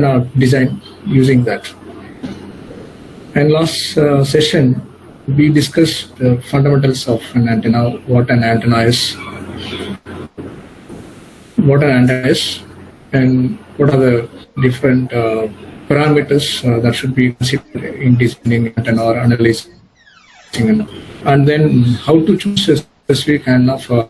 antenna design using that. And last session, we discussed the fundamentals of an antenna, what an antenna is, and what are the different parameters that should be considered in designing antenna or analyzing antenna, and then how to choose a specific antenna for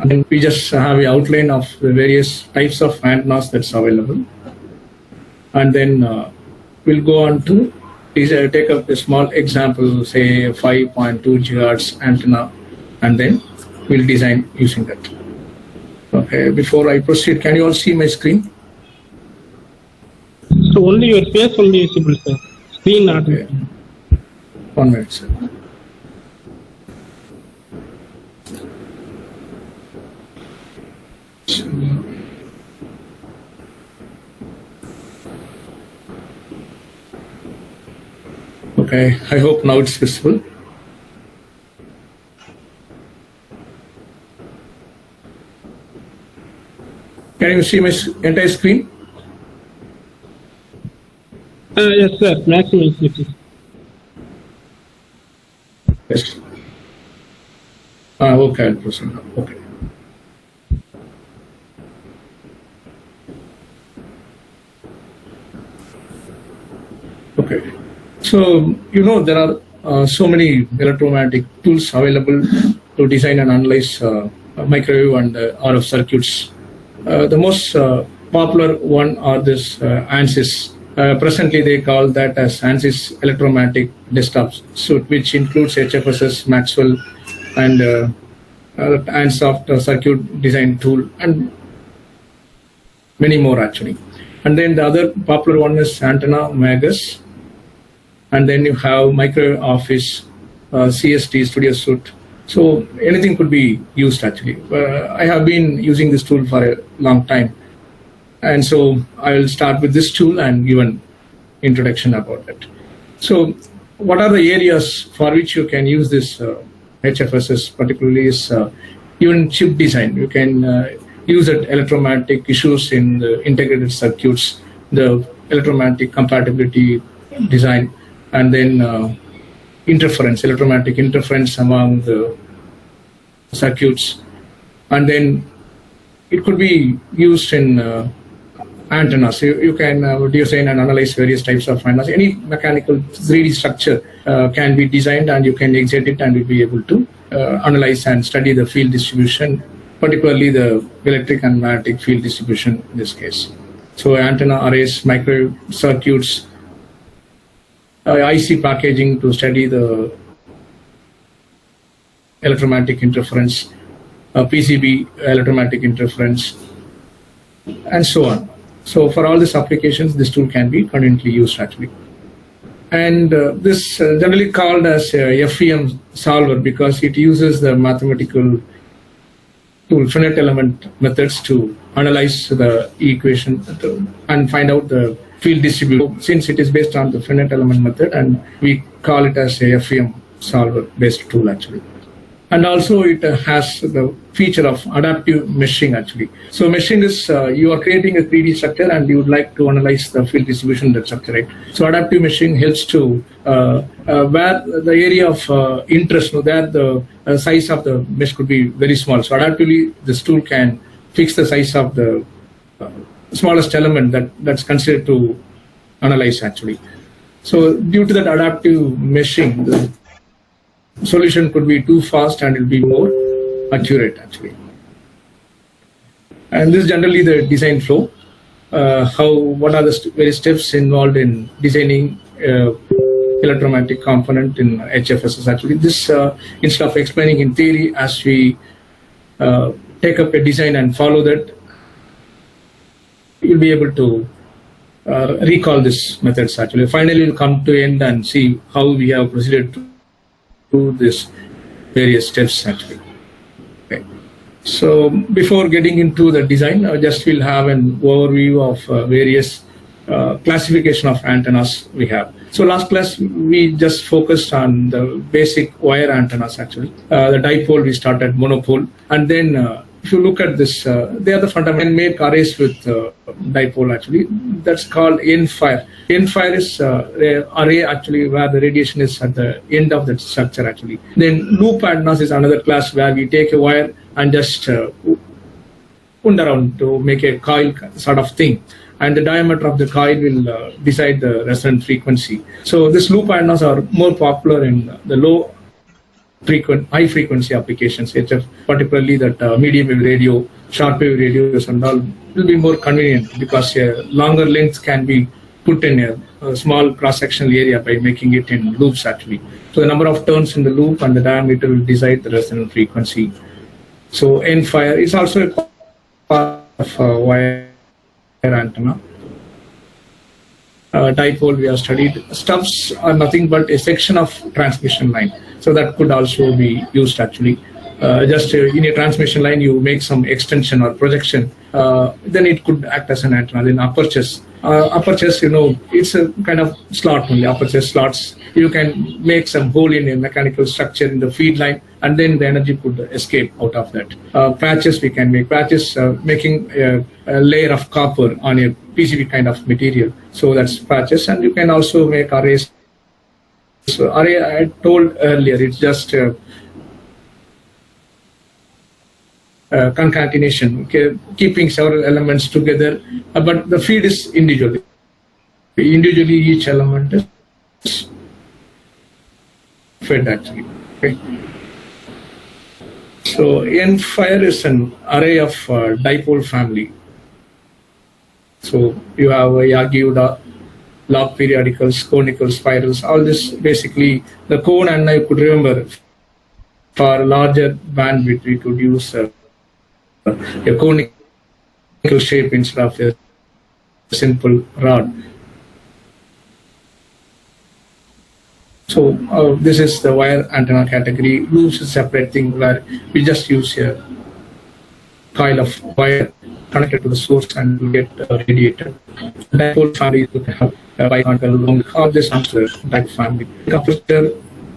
and we just have an outline of the various types of antennas that's available, and then we'll go on to take up a small example, say a 5.2 gigahertz antenna, and then we'll design using that. Okay, before I proceed, can you all see my screen? So only your face will be visible, sir. Screen not. Okay. 1 minute, sir. Okay, I hope now it's visible. Can you see my entire screen? Yes, sir. Maximum speed. Yes. Okay, I'll proceed now. Okay. Okay. So, there are so many electromagnetic tools available to design and analyze microwave and RF circuits. The most popular one are this ANSYS. Presently, they call that as ANSYS Electromagnetic Desktop Suite, which includes HFSS, Maxwell, and ANSOFT circuit design tool, and many more actually. And then the other popular one is Antenna Magus. And then you have Microwave Office, CST Studio Suite. So anything could be used actually. I have been using this tool for a long time. And so I'll start with this tool and give an introduction about it. So what are the areas for which you can use this HFSS, particularly is even chip design. You can use it electromagnetic issues in the integrated circuits, the electromagnetic compatibility design, and then electromagnetic interference among the circuits. And then it could be used in antennas. You can design and analyze various types of antennas. Any mechanical 3D structure can be designed, and you can exit it and you'll be able to analyze and study the field distribution, particularly the electric and magnetic field distribution in this case. So antenna arrays, microwave circuits, IC packaging to study the electromagnetic interference, PCB electromagnetic interference, and so on. So for all these applications, this tool can be conveniently used actually. And this generally called as a FEM solver because it uses the mathematical tool, finite element methods to analyze the equation and find out the field distribution, since it is based on the finite element method, and we call it as a FEM solver based tool actually. And also it has the feature of adaptive meshing actually. So meshing is you are creating a 3D structure and you would like to analyze the field distribution of that structure, right? So adaptive meshing helps to where the area of interest, there the size of the mesh could be very small. So adaptively this tool can fix the size of the smallest element that's considered to analyze actually. So due to that adaptive meshing, the solution could be too fast and it will be more accurate actually. And this is generally the design flow. What are the various steps involved in designing electromagnetic component in HFSS actually. This instead of explaining in theory, as we take up a design and follow that, you'll be able to recall this methods actually. Finally, we'll come to end and see how we have proceeded to this various steps actually. Okay. So before getting into the design, just we'll have an overview of various classification of antennas we have. So last class we just focused on the basic wire antennas actually. The dipole we started monopole, and then if you look at this, they are the fundamental make arrays with dipole actually. That's called end-fire. End-fire is array actually where the radiation is at the end of the structure actually. Then loop antennas is another class where we take a wire and just wound around to make a coil sort of thing. And the diameter of the coil will decide the resonant frequency. So this loop antennas are more popular in the high frequency applications, HF, particularly that medium wave radio, short wave radios and all will be more convenient because a longer length can be put in a small cross-sectional area by making it in loops actually. So the number of turns in the loop and the diameter will decide the resonant frequency. So end-fire is also a part of wire antenna. Dipole we have studied. Stubs are nothing but a section of transmission line. So that could also be used actually. Just in a transmission line, you make some extension or projection, then it could act as an antenna. Then apertures, it's a kind of slot only, aperture slots. You can make some hole in a mechanical structure in the feed line, and then the energy could escape out of that. Patches, we can make patches, making a layer of copper on a PCB kind of material. So that's patches, and you can also make arrays. So array, I told earlier, it's just concatenation, okay, keeping several elements together, but the feed is individually. Individually, each element is fed actually. Okay. So end-fire is an array of dipole family. So you have Yagi-Uda, log periodicals, conicals, spirals, all this basically the cone, and I could remember for larger bandwidth we could use a conical shape instead of a simple rod. So this is the wire antenna category. Loops is a separate thing where we just use a coil of wire connected to the source and we get radiated. Dipole family you can have biconical, all this answer type family. After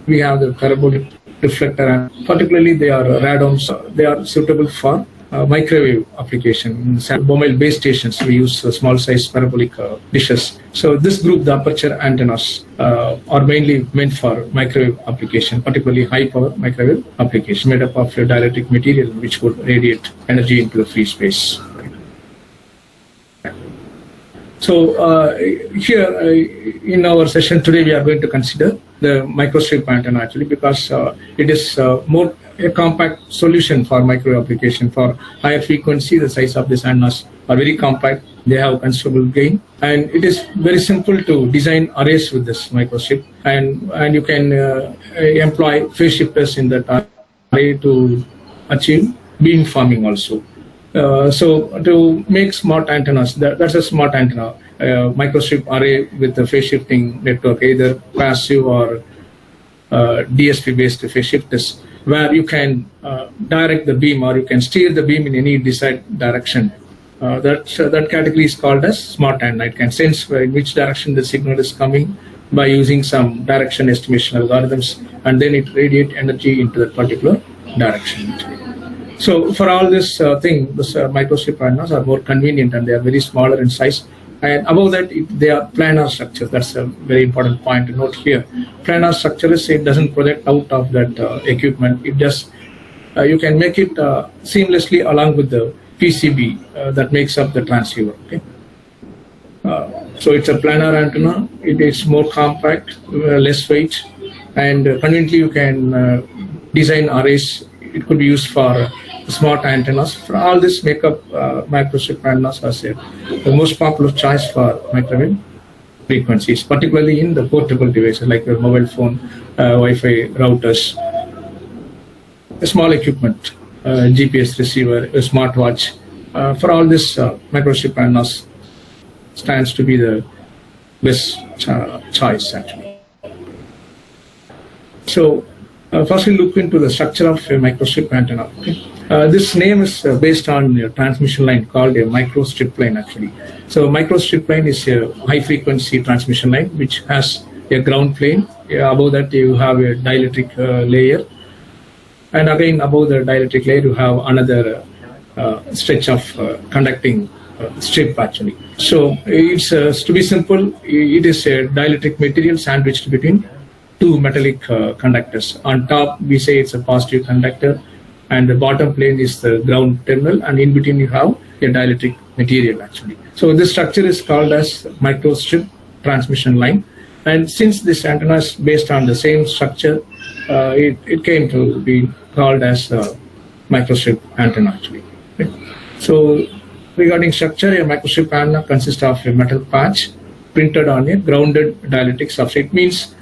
we have the parabolic reflector, and particularly they are radomes. They are suitable for microwave application. In mobile base stations, we use small size parabolic dishes. So this group, the aperture antennas, are mainly meant for microwave application, particularly high power microwave application, made up of a dielectric material which would radiate energy into the free space. So here in our session today, we are going to consider the microstrip antenna actually, because it is more a compact solution for microwave application. For higher frequency, the size of these antennas are very compact. They have considerable gain, and it is very simple to design arrays with this microstrip. And you can employ phase shifters in that array to achieve beam forming also. So to make smart antennas, that's a smart antenna, microstrip array with the phase shifting network, either passive or DSP based phase shifters, where you can direct the beam or you can steer the beam in any desired direction. That category is called as smart antenna. It can sense in which direction the signal is coming by using some direction estimation algorithms, and then it radiates energy into that particular direction. So for all this thing, this microstrip antennas are more convenient and they are very smaller in size. And above that, they are planar structures. That's a very important point to note here. Planar structure is it doesn't project out of that equipment. It just you can make it seamlessly along with the PCB that makes up the transceiver. Okay. So it's a planar antenna. It is more compact, less weight, and conveniently you can design arrays. It could be used for smart antennas. For all this makeup, microstrip antennas are the most popular choice for microwave frequencies, particularly in the portable devices like your mobile phone, Wi-Fi routers, a small equipment, GPS receiver, a smartwatch. For all this, microstrip antennas stands to be the best choice actually. So first we look into the structure of a microstrip antenna. Okay. This name is based on a transmission line called a microstrip line actually. So microstrip line is a high frequency transmission line which has a ground plane. Above that you have a dielectric layer, and again above the dielectric layer you have another stretch of conducting strip actually. So it's to be simple, it is a dielectric material sandwiched between two metallic conductors. On top we say it's a positive conductor, and the bottom plane is the ground terminal, and in between you have a dielectric material actually. So this structure is called as microstrip transmission line, and since this antenna is based on the same structure, it came to be called as microstrip antenna actually. Right? So regarding structure, a microstrip antenna consists of a metal patch printed on a grounded dielectric substrate. Means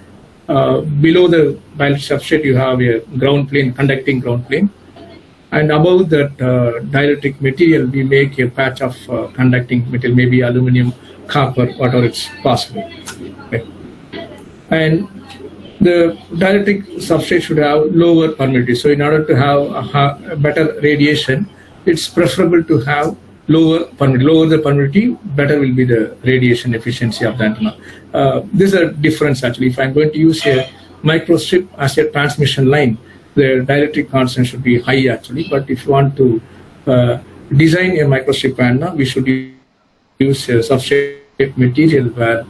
below the dielectric substrate you have a ground plane, conducting ground plane, and above that dielectric material we make a patch of conducting material, maybe aluminum, copper, whatever it's possible. Okay. And the dielectric substrate should have lower permittivity. So in order to have a better radiation, it's preferable to have lower permittivity. Lower the permittivity, better will be the radiation efficiency of the antenna. This is a difference actually. If I'm going to use a microstrip as a transmission line, the dielectric constant should be high actually. But if you want to design a microstrip antenna, we should use a substrate material where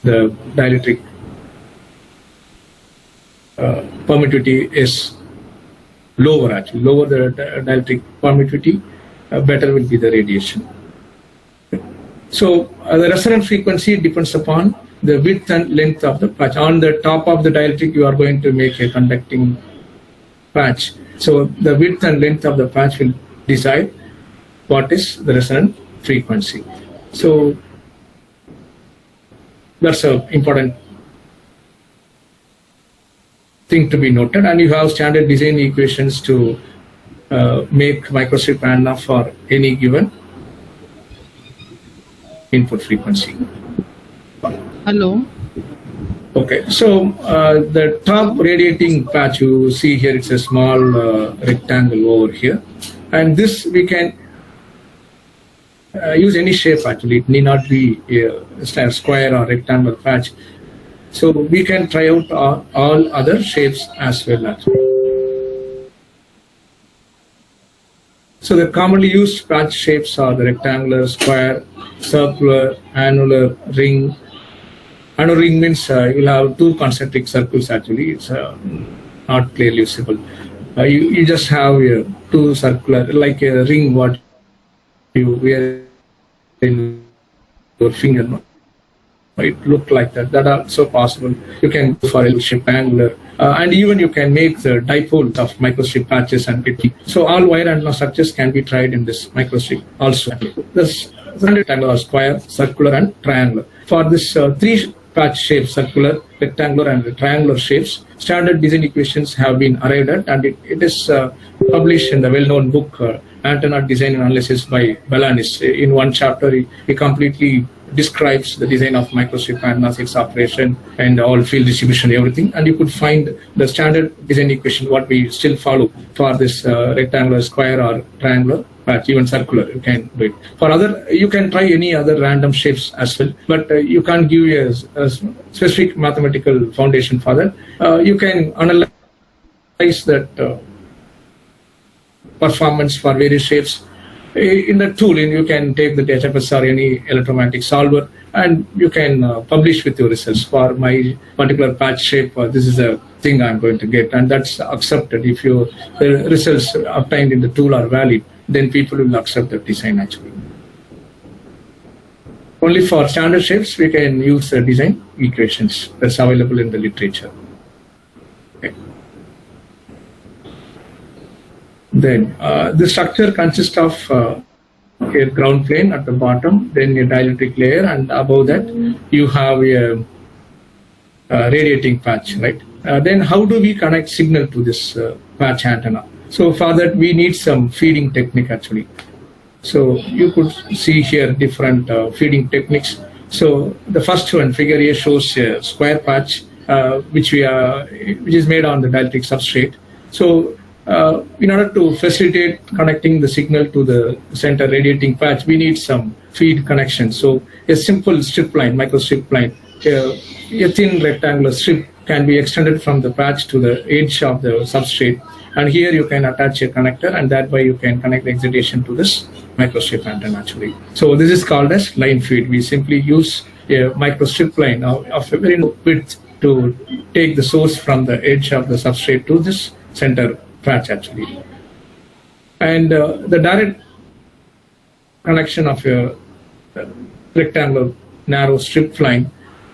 the dielectric permittivity is lower actually. Lower the dielectric permittivity, better will be the radiation. So the resonant frequency depends upon the width and length of the patch. On the top of the dielectric you are going to make a conducting patch. So the width and length of the patch will decide what is the resonant frequency. So that's an important thing to be noted. And you have standard design equations to make microstrip antenna for any given input frequency. Hello. Okay, so the top radiating patch you see here, it's a small rectangle over here, and this we can use any shape actually. It need not be a square or rectangle patch. So we can try out all other shapes as well actually. So the commonly used patch shapes are the rectangular, square, circular, annular, ring. Annular ring means you'll have two concentric circles actually. It's not clearly visible. You just have two circular, like a ring what you wear in your finger. No? It look like that. That also possible. You can go for L-shape, angular, and even you can make the dipoles of microstrip patches and get. So all wire antenna structures can be tried in this microstrip also. This rectangular, square, circular, and triangular. For this three patch shapes, circular, rectangular, and triangular shapes, standard design equations have been arrived at, and it is published in the well-known book Antenna Design and Analysis by Balanis. In one chapter, he completely describes the design of microstrip antennas, its operation, and all field distribution, everything. And you could find the standard design equation, what we still follow for this rectangular, square, or triangular patch, even circular. You can do it. For other, you can try any other random shapes as well, but you can't give a specific mathematical foundation for that. You can analyze that performance for various shapes. In the tool, you can take the HFS or any electromagnetic solver, and you can publish with your results. For my particular patch shape, this is a thing I'm going to get, and that's accepted. If your results obtained in the tool are valid, then people will accept the design actually. Only for standard shapes, we can use the design equations that's available in the literature. Okay. Then the structure consists of a ground plane at the bottom, then a dielectric layer, and above that you have a radiating patch, right? Then how do we connect signal to this patch antenna? So for that we need some feeding technique actually. So you could see here different feeding techniques. So the first one, figure A, shows a square patch which is made on the dielectric substrate. So in order to facilitate connecting the signal to the center radiating patch, we need some feed connection. So a simple strip line, micro strip line, a thin rectangular strip can be extended from the patch to the edge of the substrate. And here you can attach a connector, and that way you can connect the excitation to this microstrip antenna actually. So this is called as line feed. We simply use a microstrip line of a very low width to take the source from the edge of the substrate to this center patch actually. And the direct connection of a rectangular narrow strip line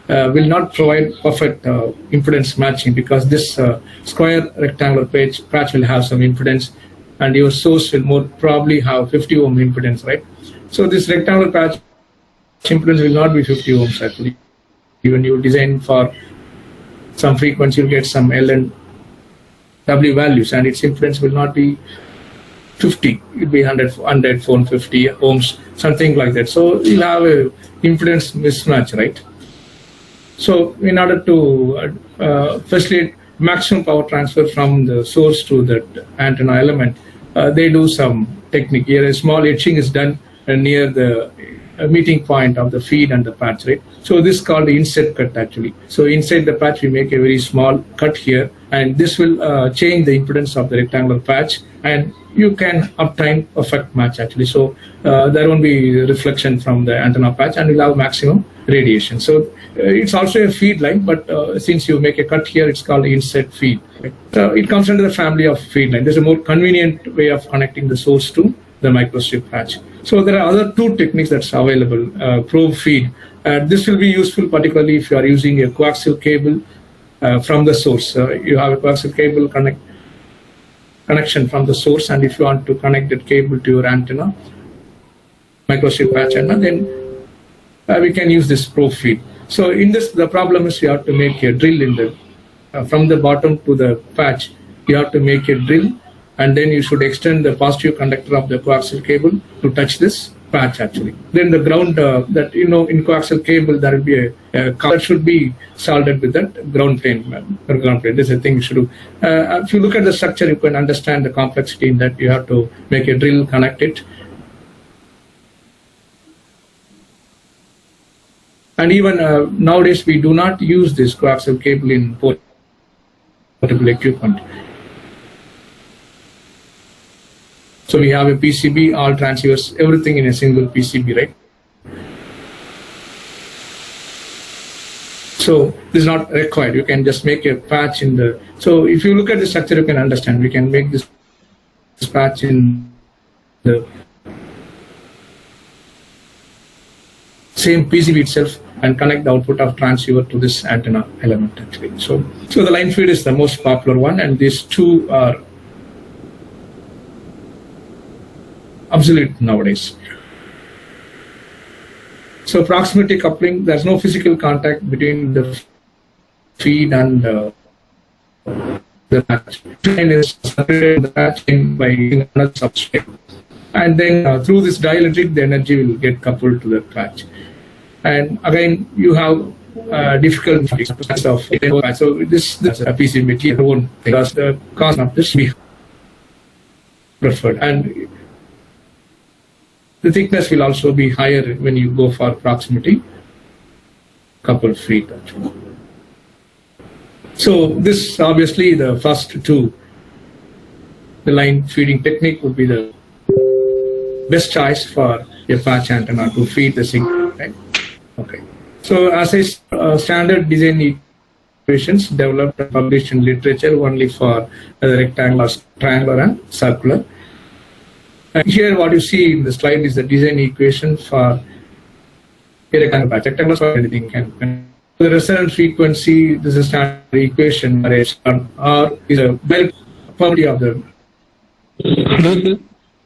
will not provide perfect impedance matching, because this square rectangular patch will have some impedance, and your source will more probably have 50 ohm impedance, right? So this rectangular patch impedance will not be 50 ohms actually. Even you design for some frequency, you get some L and W values, and its impedance will not be 50. It will be 100, 450 ohms, something like that. So you'll have a impedance mismatch, right? So in order to facilitate maximum power transfer from the source to the antenna element, they do some technique. Here a small etching is done near the meeting point of the feed and the patch, right? So this is called the inset cut actually. So inside the patch we make a very small cut here, and this will change the impedance of the rectangular patch, and you can obtain perfect match actually. So there won't be reflection from the antenna patch, and you'll have maximum radiation. So it's also a feed line, but since you make a cut here, it's called inset feed. Right? It comes under the family of feed line. There's a more convenient way of connecting the source to the microstrip patch. So there are other two techniques that's available, probe feed. This will be useful particularly if you are using a coaxial cable from the source. You have a coaxial cable connection from the source, and if you want to connect that cable to your antenna, microstrip patch antenna, then we can use this probe feed. So in this, the problem is you have to make a drill in the from the bottom to the patch. You have to make a drill, and then you should extend the positive conductor of the coaxial cable to touch this patch actually. Then the ground that in coaxial cable there will be a color should be soldered with that ground plane. This is a thing you should do. If you look at the structure, you can understand the complexity in that you have to make a drill, connect it. And even nowadays, we do not use this coaxial cable in portable equipment. So we have a PCB, all transceivers, everything in a single PCB, right? So this is not required. You can just make a patch in the. So if you look at the structure, you can understand. We can make this patch in the same PCB itself and connect the output of transceiver to this antenna element actually. So the line feed is the most popular one, and these two are obsolete nowadays. So proximity coupling, there's no physical contact between the feed and the patch. And is separated the patch by another substrate. And then through this dielectric, the energy will get coupled to the patch. And again, you have difficulties of so this a PCB material won't, because the cost of this be preferred, and the thickness will also be higher when you go for proximity coupled feed actually. So this obviously the first two, the line feeding technique would be the best choice for a patch antenna to feed the signal, right? Okay. So as a standard design equations developed and published in literature only for the rectangular, triangular, and circular. And here what you see in the slide is the design equation for a rectangular patch. Rectangular for anything can. The resonant frequency, this is standard equation where R is a direct property of the. Hello, sir.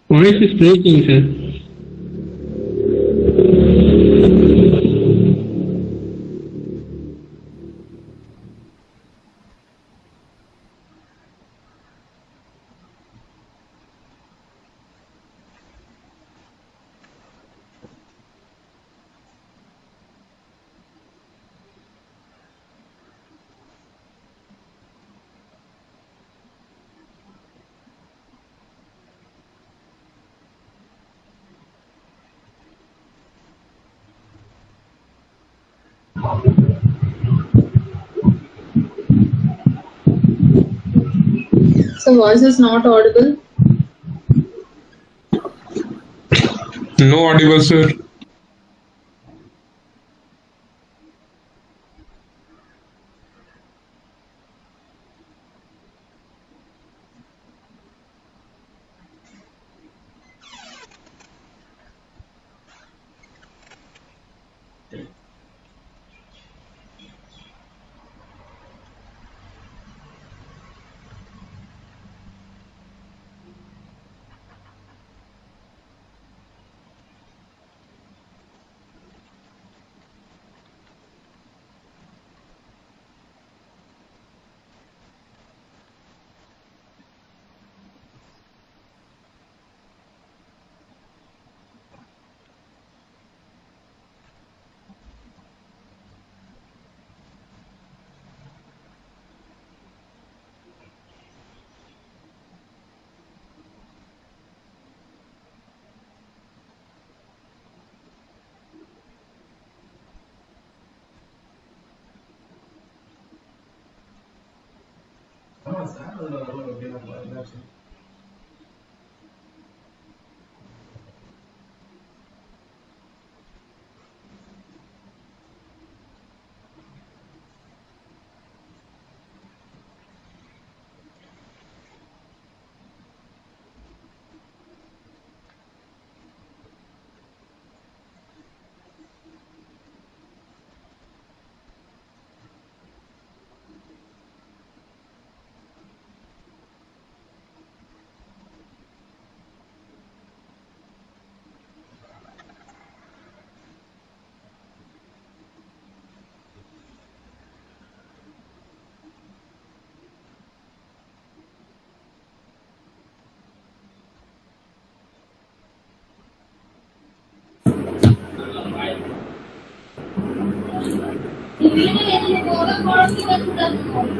Voice is breaking, sir. So voice is not audible. No audible, sir.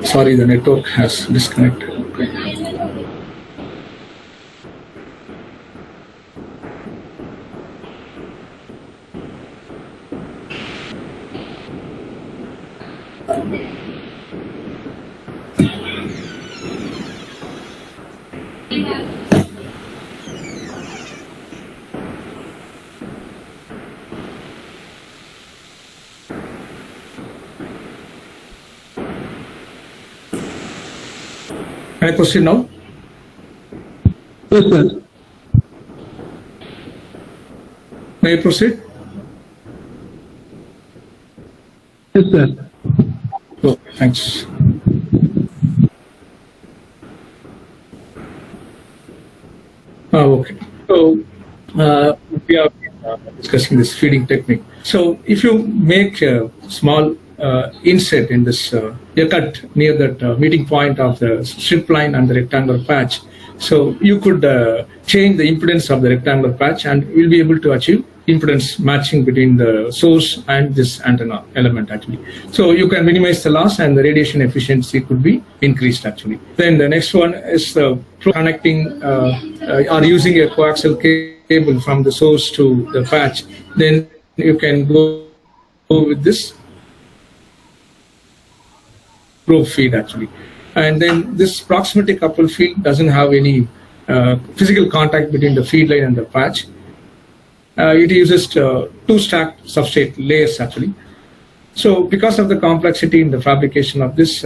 Sorry, the network has disconnected. Can I proceed now? Yes, sir. May I proceed? Yes, sir. Oh, thanks. Okay. So we are discussing this feeding technique. So if you make a small inset in this a cut near that meeting point of the strip line and the rectangular patch, so you could change the impedance of the rectangular patch, and we'll be able to achieve impedance matching between the source and this antenna element actually. So you can minimize the loss and the radiation efficiency could be increased actually. Then the next one is connecting or using a coaxial cable from the source to the patch. Then you can go with this probe feed actually. And then this proximity coupled feed doesn't have any physical contact between the feed line and the patch. It uses two stacked substrate layers actually. So because of the complexity in the fabrication of this,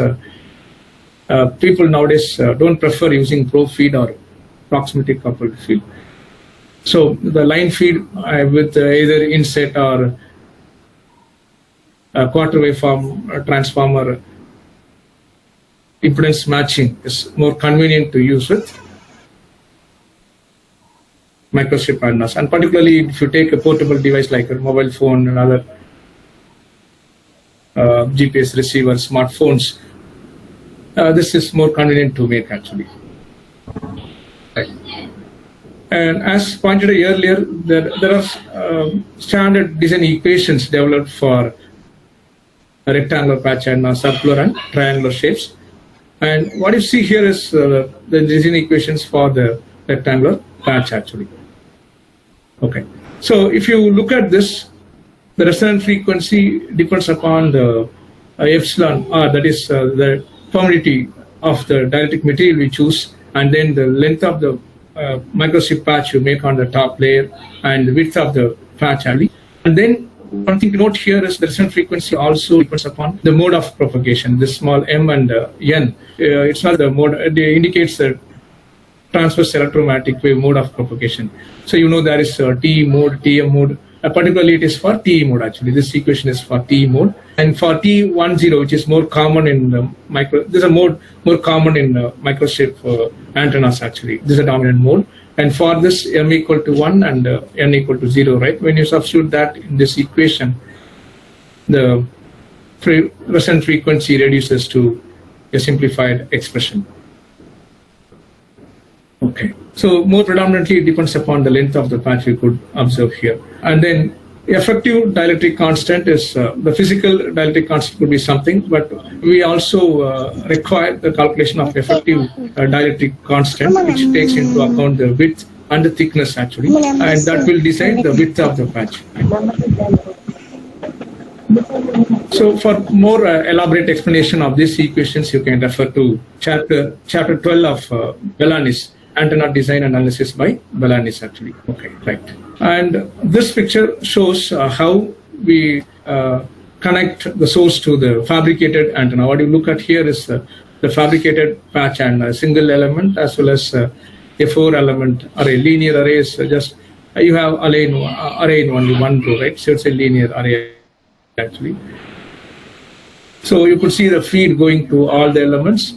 people nowadays don't prefer using probe feed or proximity coupled feed. So the line feed with either inset or quarter waveform transformer impedance matching is more convenient to use with microstrip antennas, and particularly if you take a portable device like a mobile phone and other GPS receivers, smartphones, this is more convenient to make actually. Right. And as pointed out earlier, there are standard design equations developed for a rectangular patch antenna, circular and triangular shapes. And what you see here is the design equations for the rectangular patch actually. Okay, so if you look at this, The resonant frequency depends upon the epsilon r, that is the permeability of the dielectric material we choose, and then the length of the microstrip patch you make on the top layer, and the width of the patch only. And then one thing to note here is the resonant frequency also depends upon the mode of propagation. This small m and n, it's not the mode, it indicates the transverse electromagnetic wave mode of propagation. So you know there is TE mode, TM mode. Particularly, it is for TE mode actually. This equation is for TE mode, and for T10, which is more common in this is a mode more common in microstrip antennas actually. This is a dominant mode, and for this m equal to 1 and n equal to 0, right? When you substitute that in this equation, the resonant frequency reduces to a simplified expression. Okay, so more predominantly it depends upon the length of the patch we could observe here. And then effective dielectric constant is the physical dielectric constant could be something, but we also require the calculation of effective dielectric constant, which takes into account the width and the thickness actually, and that will decide the width of the patch. So for more elaborate explanation of these equations, you can refer to chapter 12 of Belanis, Antenna Design Analysis by Belanis actually. Okay, right. And this picture shows how we connect the source to the fabricated antenna. What you look at here is the fabricated patch and a single element, as well as a 4-element array. Linear array is just you have array in only one row, right? So it's a linear array actually. So you could see the feed going to all the elements.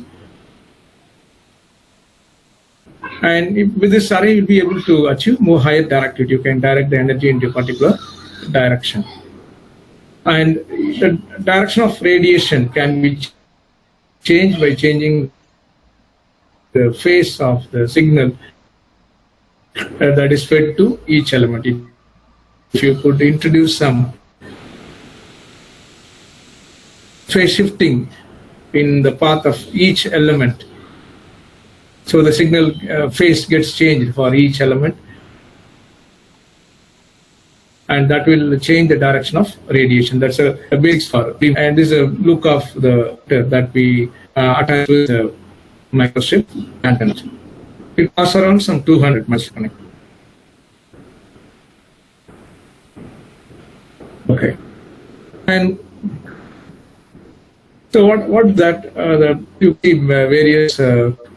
And with this array, you'll be able to achieve more higher directivity. You can direct the energy into a particular direction. And the direction of radiation can be changed by changing the phase of the signal that is fed to each element. If you could introduce some phase shifting in the path of each element, so the signal phase gets changed for each element, and that will change the direction of radiation. That's a basics for it. And this is a look of the that we attach with the microstrip antenna. It costs around some 200 microconnect. Okay, and so what that the you see various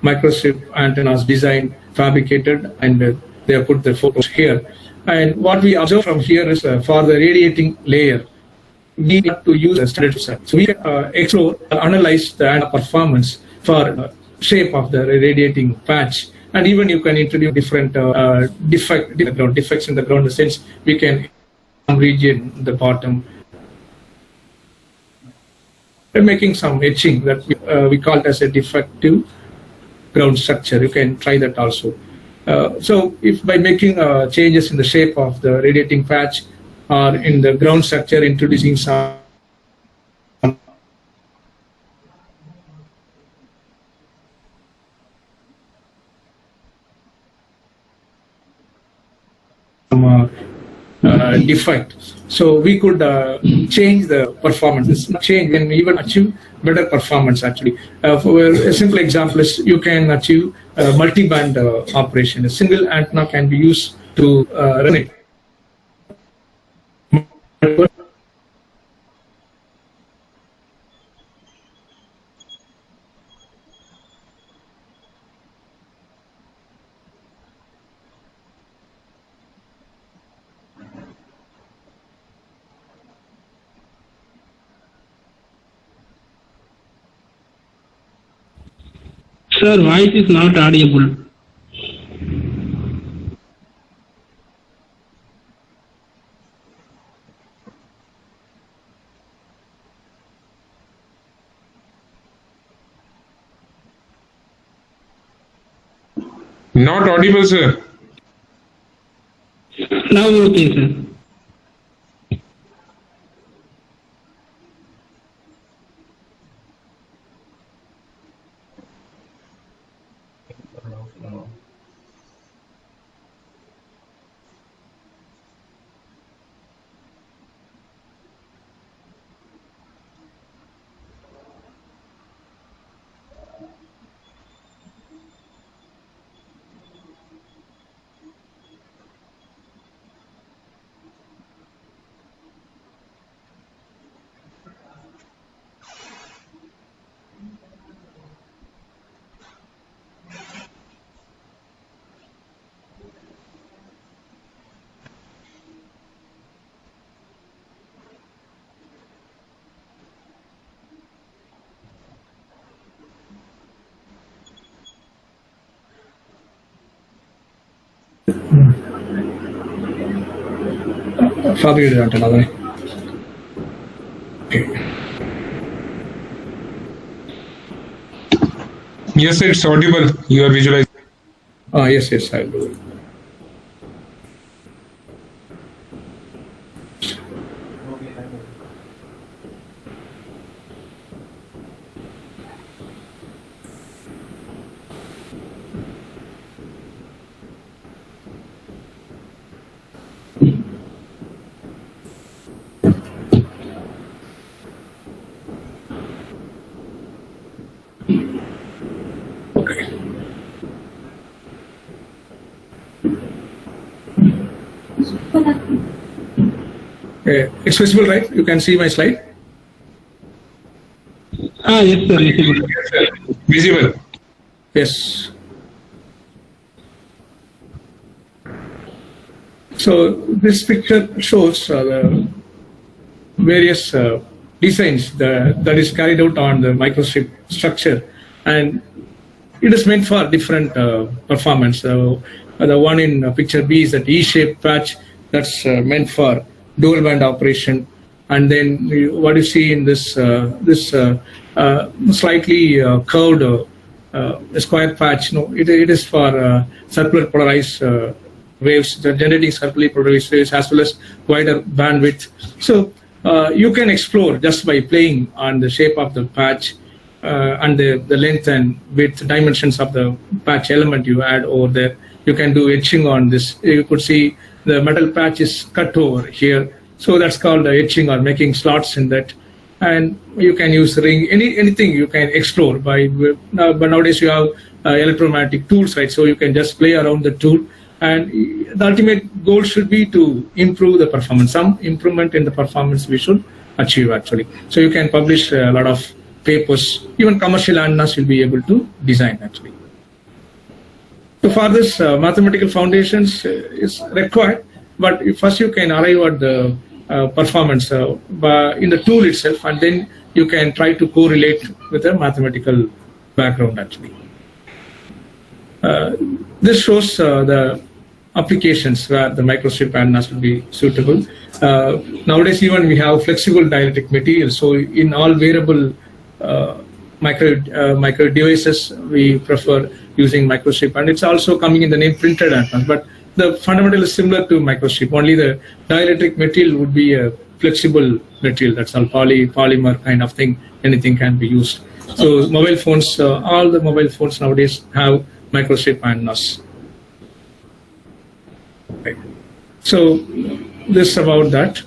microstrip antennas designed, fabricated, and they have put the photos here. And what we observe from here is for the radiating layer, we need to use a standard set. So we can explore, analyze the antenna performance for shape of the radiating patch, and even you can introduce different defects in the ground. In the sense, we can region the bottom. We're making some etching that we call it as a defective ground structure. You can try that also. So if by making changes in the shape of the radiating patch or in the ground structure, introducing some defect, so we could change the performance. This change and even achieve better performance actually. For a simple example is you can achieve multi-band operation. A single antenna can be used to run it. Sir, voice is not audible. Not audible, sir. Now okay, sir. Probably not another. Okay. Yes, sir, it's audible. You are visualizing. Yes, I'll do it. Okay. It's visible, right? You can see my slide. Yes, sir. Visible. Yes, sir. Visible. Yes. So this picture shows the various designs that is carried out on the microchip structure, and it is meant for different performance. So the one in picture B is that E-shaped patch that's meant for dual band operation, and then what you see in this slightly curved square patch. No, it is for circular polarized waves, generating circularly polarized waves as well as wider bandwidth. So you can explore just by playing on the shape of the patch and the length and width dimensions of the patch element you add over there. You can do etching on this. You could see the metal patch is cut over here. So that's called etching or making slots in that. And you can use ring, anything you can explore by, but nowadays you have electromagnetic tools, right? So you can just play around the tool. And the ultimate goal should be to improve the performance. Some improvement in the performance we should achieve actually. So you can publish a lot of papers. Even commercial antennas will be able to design actually. So for this, mathematical foundations is required, but first you can arrive at the performance in the tool itself, and then you can try to correlate with a mathematical background actually. This shows the applications where the microstrip antennas will be suitable. Nowadays even we have flexible dielectric materials, so in all wearable micro devices we prefer using microstrip, and it's also coming in the name printed antennas, but the fundamental is similar to microstrip, only the dielectric material would be a flexible material, that's all polymer kind of thing, anything can be used. So mobile phones, all the mobile phones nowadays have microstrip antennas. Okay. So this is about that,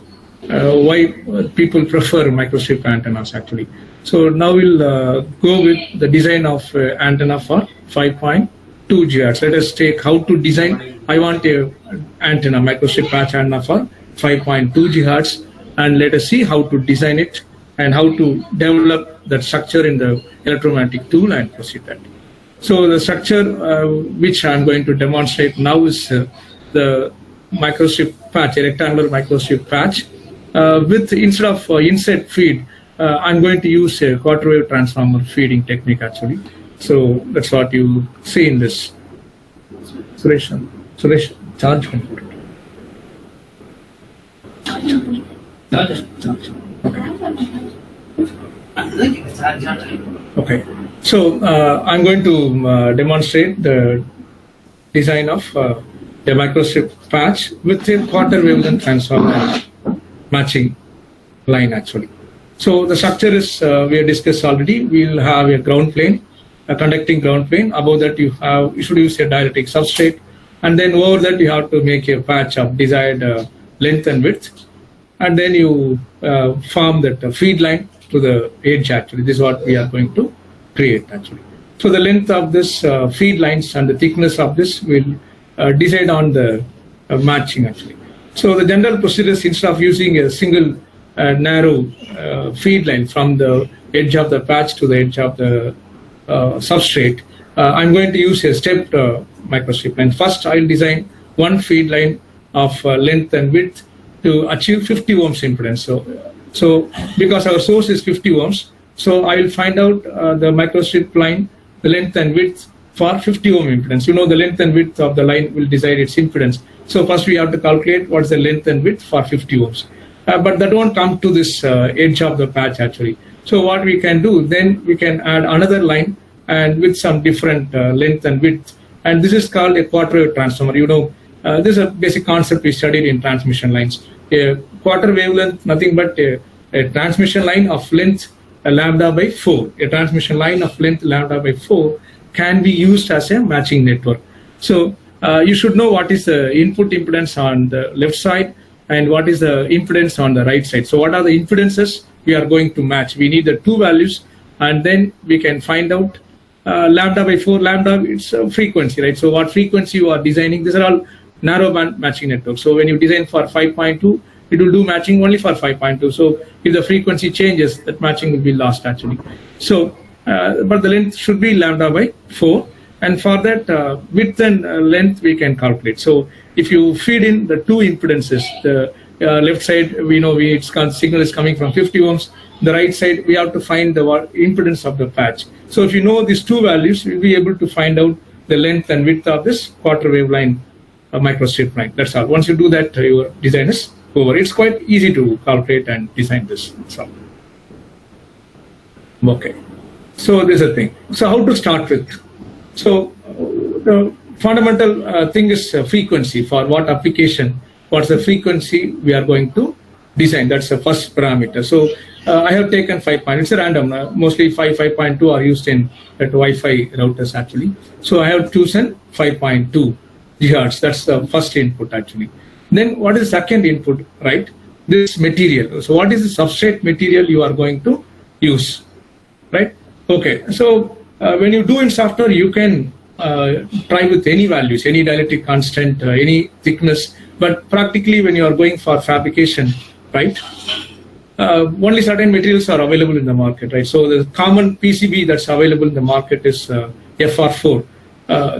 why people prefer microstrip antennas actually. So now we'll go with the design of antenna for 5.2 GHz. Let us take how to design. I want a antenna, microstrip patch antenna for 5.2 GHz, and let us see how to design it and how to develop that structure in the electromagnetic tool and proceed that. So the structure which I'm going to demonstrate now is the microstrip patch, a rectangular microstrip patch with, instead of inset feed, I'm going to use a quarter wave transformer feeding technique actually. So that's what you see in this. Suresh, charge. Okay. So I'm going to demonstrate the design of a microstrip patch with a quarter wavelength transformer matching line actually. So the structure is we have discussed already. We'll have a ground plane, a conducting ground plane. Above that you should use a dielectric substrate, and then over that you have to make a patch of desired length and width, and then you form that feed line to the edge actually. This is what we are going to create actually. So the length of this feed lines and the thickness of this will decide on the matching actually. So the general procedure is, instead of using a single narrow feed line from the edge of the patch to the edge of the substrate, I'm going to use a stepped microstrip line. First, I'll design one feed line of length and width to achieve 50 ohms impedance. So because our source is 50 ohms, so I will find out the microstrip line, the length and width for 50 ohm impedance. You know, the length and width of the line will decide its impedance. So first we have to calculate what's the length and width for 50 ohms. But that won't come to this edge of the patch actually. So what we can do, then we can add another line and with some different length and width. And this is called a quarter wave transformer. You know, this is a basic concept we studied in transmission lines. A quarter wavelength, nothing but a transmission line of length lambda by 4. A transmission line of length lambda by 4 can be used as a matching network. So you should know what is the input impedance on the left side and what is the impedance on the right side. So what are the impedances we are going to match? We need the two values, and then we can find out lambda by 4. Lambda, it's a frequency, right? So what frequency you are designing, these are all narrow band matching networks. So when you design for 5.2, it will do matching only for 5.2. So if the frequency changes, that matching will be lost actually. So, but the length should be lambda by 4. And for that, width and length we can calculate. So if you feed in the two impedances, the left side, we know its signal is coming from 50 ohms. The right side, we have to find the impedance of the patch. So if you know these two values, you'll be able to find out the length and width of this quarter wave line, microstrip line. That's all. Once you do that, your design is over. It's quite easy to calculate and design this. That's all. Okay. So this is the thing. So how to start with? So the fundamental thing is frequency. For what application, what's the frequency we are going to design? That's the first parameter. So I have taken 5. It's a random. Mostly 5.2 are used in Wi-Fi routers actually. So I have chosen 5.2 gigahertz. That's the first input actually. Then what is second input, right? This material. So what is the substrate material you are going to use, right? Okay. So when you do in software, you can try with any values, any dielectric constant, any thickness. But practically, when you are going for fabrication, right, only certain materials are available in the market, right? So the common PCB that's available in the market is FR4.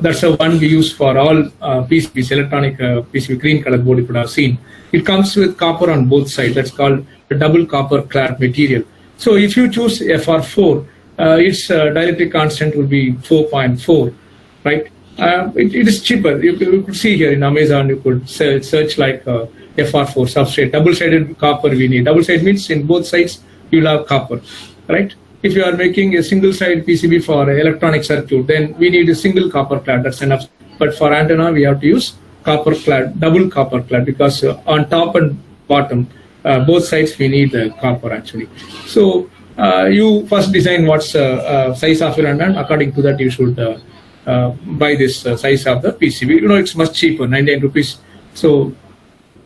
That's the one we use for all PCBs, electronic PCB, green color board you could have seen. It comes with copper on both sides. That's called a double copper clad material. So if you choose FR4, its dielectric constant will be 4.4, right? It is cheaper. You could see here in Amazon, you could search like FR4 substrate, double-sided copper we need. Double-sided means in both sides you'll have copper, right? If you are making a single-side PCB for electronic circuit, then we need a single copper clad, that's enough. But for antenna, we have to use copper clad, double copper clad, because on top and bottom, both sides we need copper actually. So you first design what's size of your antenna. According to that, you should buy this size of the PCB. You know, it's much cheaper, 99 rupees. So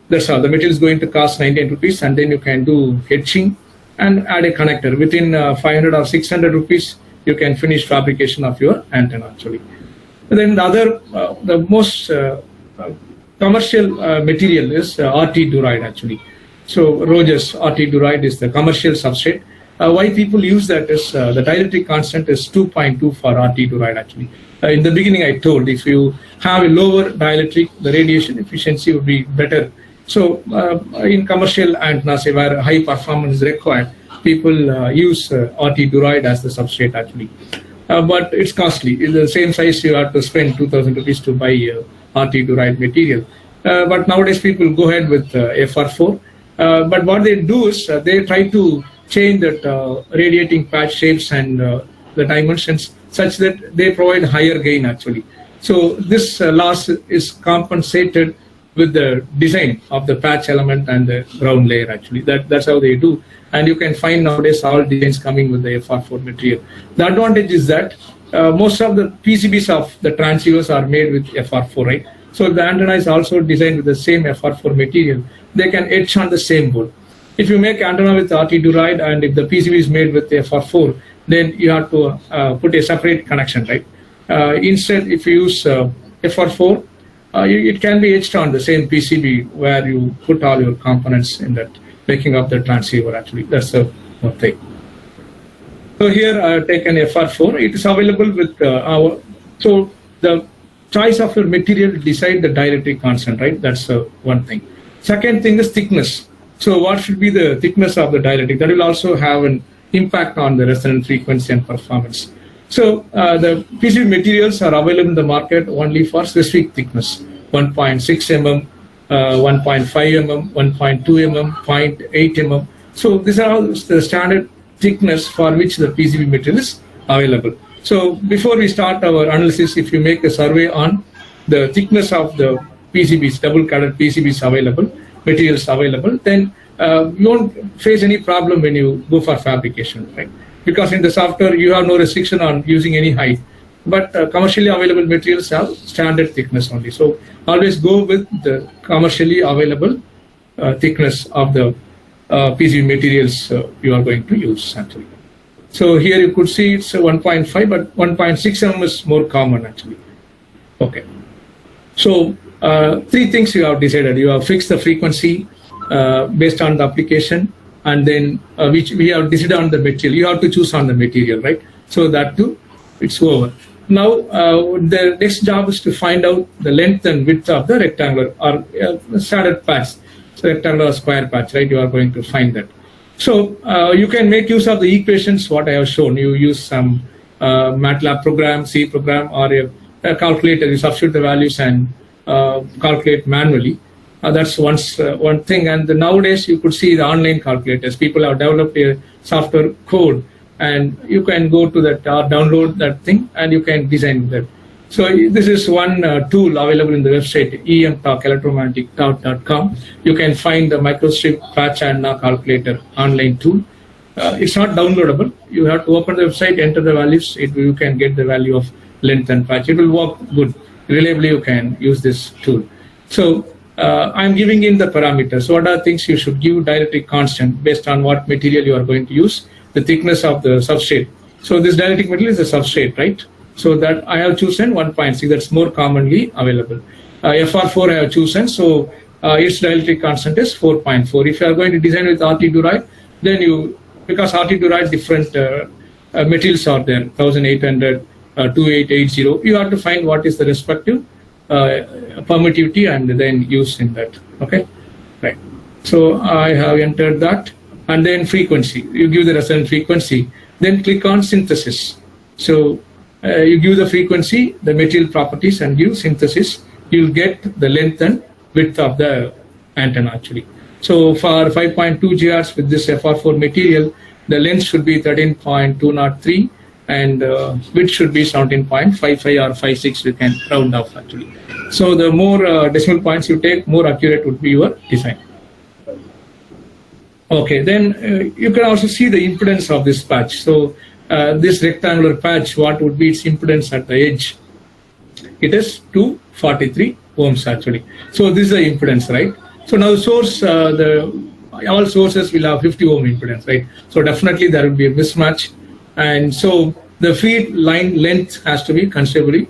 that's how the material is going to cost 99 rupees, and then you can do etching and add a connector. Within 500 or 600 rupees, you can finish fabrication of your antenna actually. And then the other, the most commercial material is RT Duride actually. So Rogers RT Duride is the commercial substrate. Why people use that is the dielectric constant is 2.2 for RT Duride actually. In the beginning I told, if you have a lower dielectric, the radiation efficiency would be better. So in commercial antennas where high performance is required, people use RT Duride as the substrate actually. But it's costly. In the same size, you have to spend 2,000 rupees to buy RT Duride material. But nowadays people go ahead with FR4. But what they do is they try to change that radiating patch shapes and the dimensions such that they provide higher gain actually. So this loss is compensated with the design of the patch element and the ground layer actually. That's how they do. And you can find nowadays all designs coming with the FR4 material. The advantage is that most of the PCBs of the transceivers are made with FR4, right? So if the antenna is also designed with the same FR4 material, they can etch on the same board. If you make antenna with RT Duride and if the PCB is made with FR4, then you have to put a separate connection, right? Instead, if you use FR4, it can be etched on the same PCB where you put all your components in that, making up the transceiver actually. That's the one thing. So here I have taken FR4. It is available with so the choice of your material decide the dielectric constant, right? That's one thing. Second thing is thickness. So what should be the thickness of the dielectric? That will also have an impact on the resonant frequency and performance. So the PCB materials are available in the market only for specific thickness, 1.6 mm, 1.5 mm, 1.2 mm, 0.8 mm. So these are all the standard thickness for which the PCB material is available. So before we start our analysis, if you make a survey on the thickness of the PCBs, double-coated PCBs available, materials available, then you won't face any problem when you go for fabrication, right? Because in the software, you have no restriction on using any height. But commercially available materials have standard thickness only. So always go with the commercially available thickness of the PCB materials you are going to use actually. So here you could see it's 1.5, but 1.6 mm is more common actually. Okay. So three things you have decided. You have fixed the frequency based on the application, and then which we have decided on the material. You have to choose on the material, right? So that too, it's over. Now the next job is to find out the length and width of the rectangular or standard patch, so rectangular or square patch, right? You are going to find that. So you can make use of the equations what I have shown. You use some MATLAB program, C program, or a calculator. You substitute the values and calculate manually. That's one thing. And nowadays you could see the online calculators. People have developed a software code, and you can go to that or download that thing, and you can design that. So this is one tool available in the website emtalk.electromagnetic.com. You can find the microstrip patch and calculator online tool. It's not downloadable. You have to open the website, enter the values. You can get the value of length and patch. It will work good. Reliably, you can use this tool. So I'm giving in the parameters. So what are things you should give? Dielectric constant based on what material you are going to use, the thickness of the substrate. So this dielectric material is a substrate, right? So that I have chosen 1.6. That's more commonly available. FR4 I have chosen. So its dielectric constant is 4.4. If you are going to design with RT Durite, then because RT Durite different materials are there, 1800, 2880. You have to find what is the respective permittivity and then use in that. Okay, right. So I have entered that, and then frequency. You give the resonant frequency. Then click on synthesis. So you give the frequency, the material properties, and give synthesis. You'll get the length and width of the antenna actually. So for 5.2 GHz with this FR4 material, the length should be 13.203 and width should be 17.55 or 56. You can round off actually. So the more decimal points you take, more accurate would be your design. Okay, then you can also see the impedance of this patch. So this rectangular patch, what would be its impedance at the edge? It is 243 ohms actually. So this is the impedance, right? So now source, all sources will have 50 ohm impedance, right? So definitely there will be a mismatch, and so the feed line length has to be considerably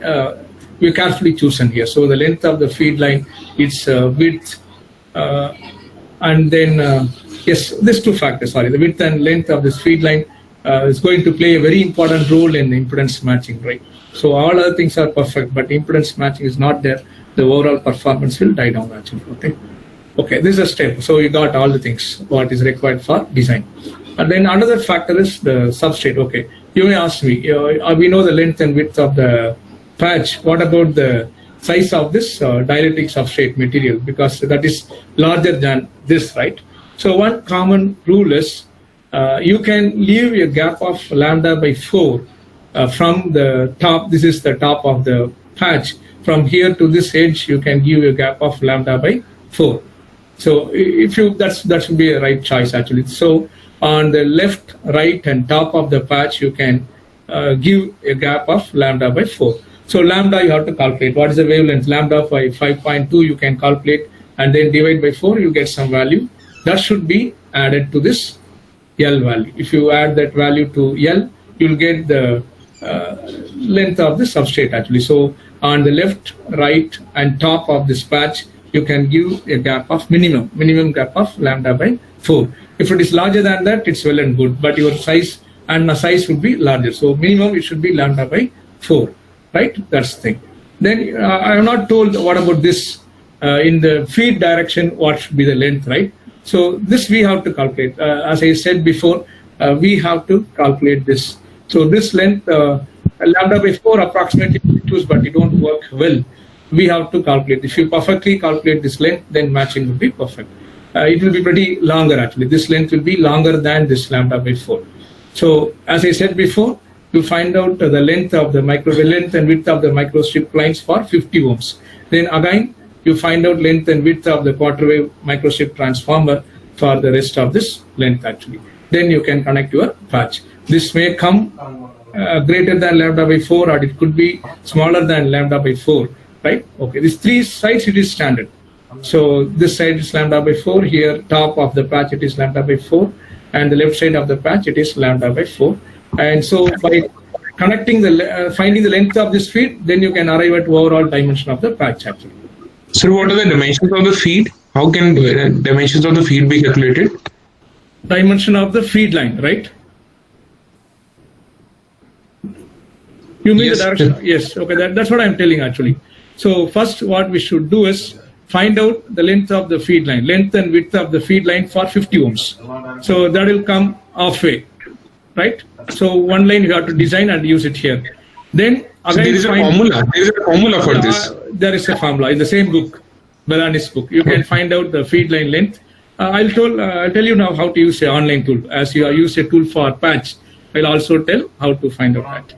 we carefully chosen here. So the length of the feed line, its width, and then yes, these two factors. Sorry, the width and length of this feed line is going to play a very important role in the impedance matching, right? So all other things are perfect, but impedance matching is not there. The overall performance will die down actually. Okay. Okay, this is a step. So you got all the things what is required for design. And then another factor is the substrate. Okay, you may ask me, we know the length and width of the patch. What about the size of this dielectric substrate material? Because that is larger than this, right? So one common rule is you can leave a gap of lambda by 4 from the top. This is the top of the patch. From here to this edge, you can give a gap of lambda by 4. So if you that should be a right choice actually. So on the left, right, and top of the patch, you can give a gap of lambda by 4. So lambda you have to calculate. What is the wavelength? Lambda by 5.2 you can calculate, and then divide by 4 you get some value. That should be added to this L value. If you add that value to L, you'll get the length of the substrate actually. So on the left, right, and top of this patch, you can give a gap of minimum gap of lambda by 4. If it is larger than that, it's well and good, but your size and the size would be larger. So minimum it should be lambda by 4, right? That's the thing. Then I am not told what about this in the feed direction, what should be the length, right? So this we have to calculate. As I said before, we have to calculate this. So this length lambda by 4 approximately choose, but it don't work well. We have to calculate. If you perfectly calculate this length, then matching will be perfect. It will be pretty longer actually. This length will be longer than this lambda by 4. So as I said before, you find out the length and width of the microstrip lines for 50 ohms. Then again, you find out length and width of the quarter wave microstrip transformer for the rest of this length actually. Then you can connect your patch. This may come greater than lambda by 4, or it could be smaller than lambda by 4, right? Okay, these three sides it is standard. So this side is lambda by 4, here top of the patch it is lambda by 4, and the left side of the patch it is lambda by 4. And so by connecting finding the length of this feed, then you can arrive at overall dimension of the patch actually. So what are the dimensions of the feed? How can dimensions of the feed be calculated? Dimension of the feed line, right? You mean Yes, the direction? Yes, okay, that's what I'm telling actually. So first what we should do is find out the length of the feed line, length and width of the feed line for 50 ohms. So that will come halfway, right? So one line you have to design and use it here. Then again, So there is a formula. There is a formula for this. There is a formula in the same book, Balanis book. You can find out the feed line length. I'll tell you now how to use an online tool. As you use a tool for patch, I'll also tell how to find out that.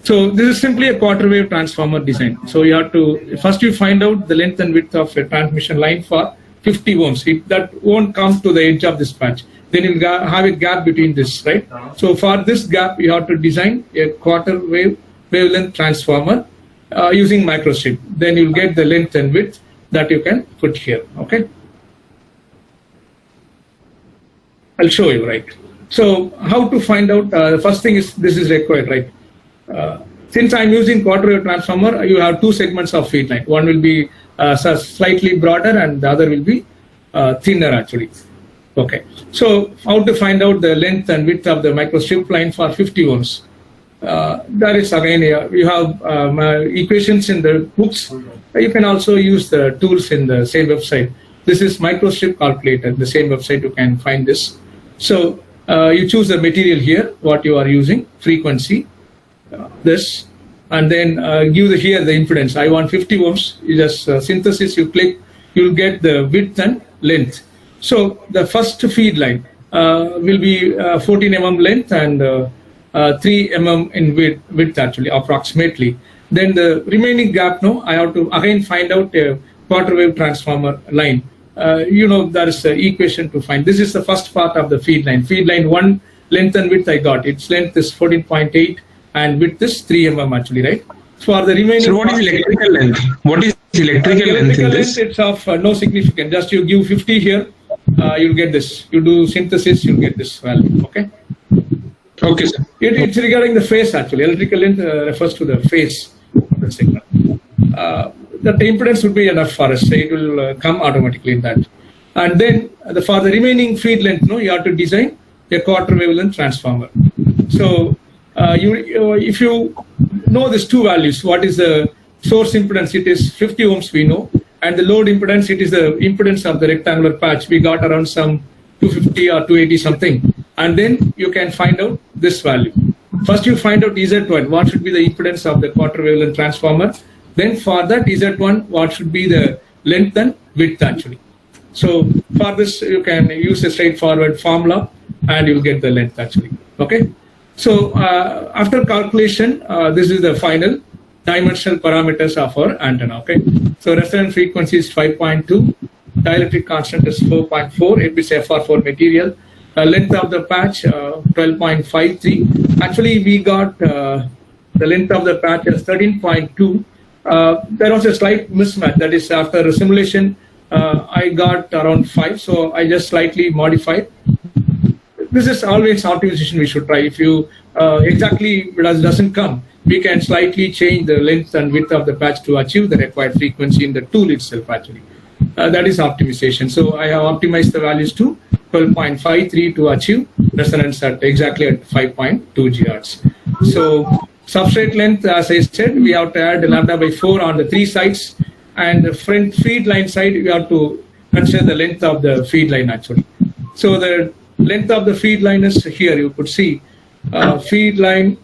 So this is simply a quarter wave transformer design. So you have to first you find out the length and width of a transmission line for 50 ohms. That won't come to the edge of this patch. Then you'll have a gap between this, right? So for this gap, you have to design a quarter wave wavelength transformer using microstrip. Then you'll get the length and width that you can put here. Okay. I'll show you, right? So how to find out? The first thing is this is required, right? Since I'm using quarter wave transformer, you have two segments of feed line. One will be slightly broader and the other will be thinner actually. Okay, so how to find out the length and width of the microstrip line for 50 ohms? That is again, you have equations in the books. You can also use the tools in the same website. This is microstrip calculator, the same website you can find this. So you choose the material here, what you are using, frequency, this, and then give here the impedance. I want 50 ohms. You just synthesis, you click, you'll get the width and length. So the first feed line will be 14 mm length and 3 mm in width actually, approximately. Then the remaining gap, no, I have to again find out a quarter wave transformer line. There is an equation to find. This is the first part of the feed line. Feed line 1, length and width I got. Its length is 14.8 and width is 3 mm actually, right? For the remaining. So what is electrical length? What is electrical length in this? It's of no significance. Just you give 50 here, you'll get this. You do synthesis, you'll get this value. Okay. Okay, sir. It's regarding the phase actually. Electrical length refers to the phase of the signal. The impedance would be enough for us. So it will come automatically in that. And then for the remaining feed length, you have to design a quarter wavelength transformer. So if you know these two values, what is the source impedance? It is 50 ohms we know, and the load impedance, it is the impedance of the rectangular patch. We got around some 250 or 280 something, and then you can find out this value. First you find out Z1, what should be the impedance of the quarter wavelength transformer. Then for that Z1, what should be the length and width actually. So for this, you can use a straightforward formula and you'll get the length actually. Okay. So after calculation, this is the final dimensional parameters of our antenna. Okay. So resonant frequency is 5.2, dielectric constant is 4.4, it is FR4 material. Length of the patch 12.53. Actually, we got the length of the patch as 13.2. There was a slight mismatch. That is, after simulation, I got around 5, so I just slightly modified. This is always optimization we should try. If you exactly doesn't come, we can slightly change the length and width of the patch to achieve the required frequency in the tool itself actually. That is optimization. So I have optimized the values to 12.53 to achieve resonance at exactly at 5.2 GHz. So substrate length, as I said, we have to add lambda by 4 on the 3 sides, and the front feed line side, we have to consider the length of the feed line actually. So the length of the feed line is here. You could see feed line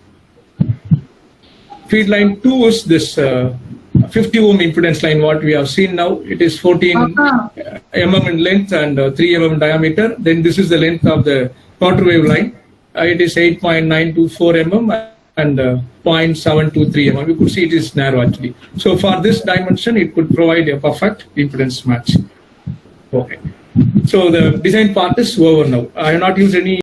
feed line 2 is this 50 ohm impedance line. What we have seen now, it is 14 mm in length and 3 mm in diameter. Then this is the length of the quarter wave line. It is 8.924 mm and 0.723 mm. You could see it is narrow actually. So for this dimension, it could provide a perfect impedance match. Okay. So the design part is over now. I have not used any